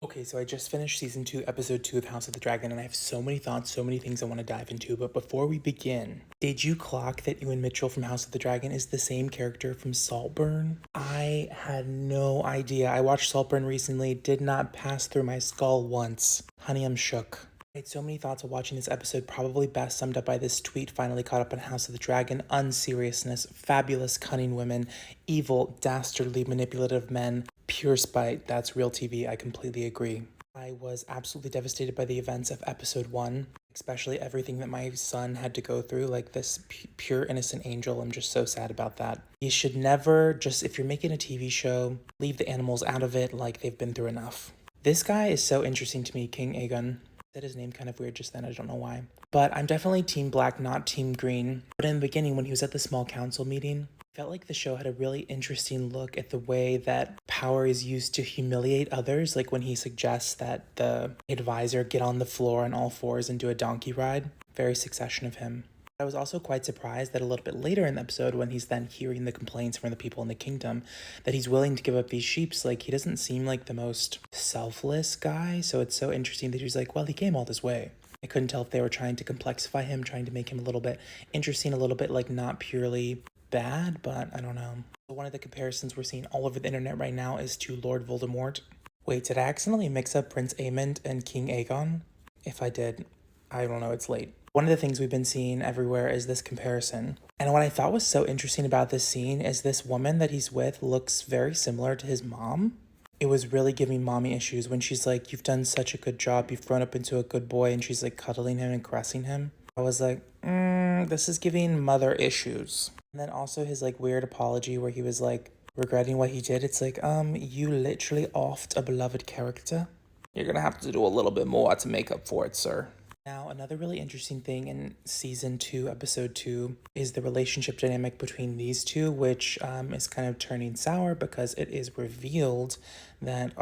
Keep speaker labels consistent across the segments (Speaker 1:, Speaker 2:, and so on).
Speaker 1: Okay, so I just finished season 2, episode 2 of House of the Dragon, and I have so many thoughts, so many things I want to dive into. But before we begin, did you clock that Ewan Mitchell from House of the Dragon is the same character from Saltburn? I had no idea. I watched Saltburn recently, did not pass through my skull once. Honey, I'm shook. I had so many thoughts of watching this episode, probably best summed up by this tweet finally caught up on House of the Dragon: unseriousness, fabulous, cunning women, evil, dastardly, manipulative men, pure spite. That's real TV. I completely agree. I was absolutely devastated by the events of episode 1, especially everything that my son had to go through, like this pure innocent angel. I'm just so sad about that. You should never just, if you're making a TV show, leave the animals out of it, like they've been through enough. This guy is so interesting to me, King Aegon. Said his name kind of weird just then, I don't know why. But I'm definitely team black, not team green. But in the beginning, when he was at the small council meeting, I felt like the show had a really interesting look at the way that power is used to humiliate others, like when he suggests that the advisor get on the floor on all fours and do a donkey ride. Very Succession of him. I was also quite surprised that a little bit later in the episode, when he's then hearing the complaints from the people in the kingdom, that he's willing to give up these sheeps. Like, he doesn't seem like the most selfless guy, so it's so interesting that he's like, well, he came all this way. I couldn't tell if they were trying to complexify him, trying to make him a little bit interesting, a little bit like not purely bad, but I don't know. One of the comparisons we're seeing all over the internet right now is to Lord Voldemort. Wait, did I accidentally mix up Prince Aemond and King Aegon? If I did, I don't know, it's late. One of the things we've been seeing everywhere is this comparison. And what I thought was so interesting about this scene is this woman that he's with looks very similar to his mom. It was really giving mommy issues when she's like, you've done such a good job, you've grown up into a good boy, and she's like cuddling him and caressing him. I was like, this is giving mother issues. And then also his like weird apology where he was like regretting what he did. It's like, you literally offed a beloved character. You're gonna have to do a little bit more to make up for it, sir. Now, another really interesting thing in season 2, episode 2, is the relationship dynamic between these two, which is kind of turning sour because it is revealed that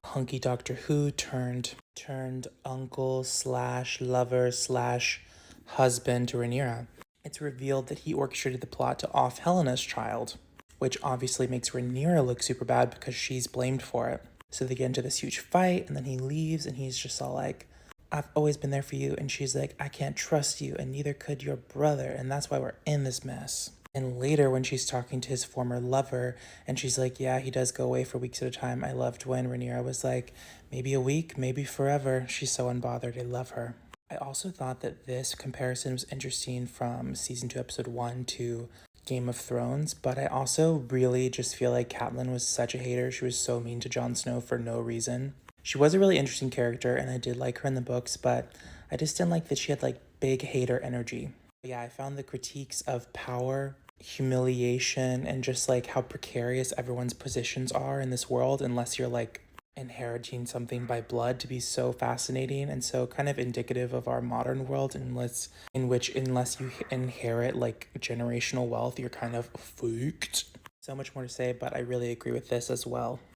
Speaker 1: hunky Doctor Who turned uncle slash lover slash husband to Rhaenyra. It's revealed that he orchestrated the plot to off Helena's child, which obviously makes Rhaenyra look super bad because she's blamed for it. So they get into this huge fight, and then he leaves, and he's just all like, I've always been there for you. And she's like, I can't trust you, and neither could your brother, and that's why we're in this mess. And later, when she's talking to his former lover, and she's like, yeah, he does go away for weeks at a time. I loved when Rhaenyra was like, maybe a week, maybe forever. She's so unbothered. I love her. I also thought that this comparison was interesting from season 2, episode 1 to Game of Thrones, but I also really just feel like Catelyn was such a hater. She was so mean to Jon Snow for no reason. She was a really interesting character, and I did like her in the books, but I just didn't like that she had like big hater energy. But yeah, I found the critiques of power, humiliation, and just like how precarious everyone's positions are in this world, unless you're like inheriting something by blood, to be so fascinating and so kind of indicative of our modern world, unless you inherit like generational wealth, you're kind of fucked. So much more to say, but I really agree with this as well.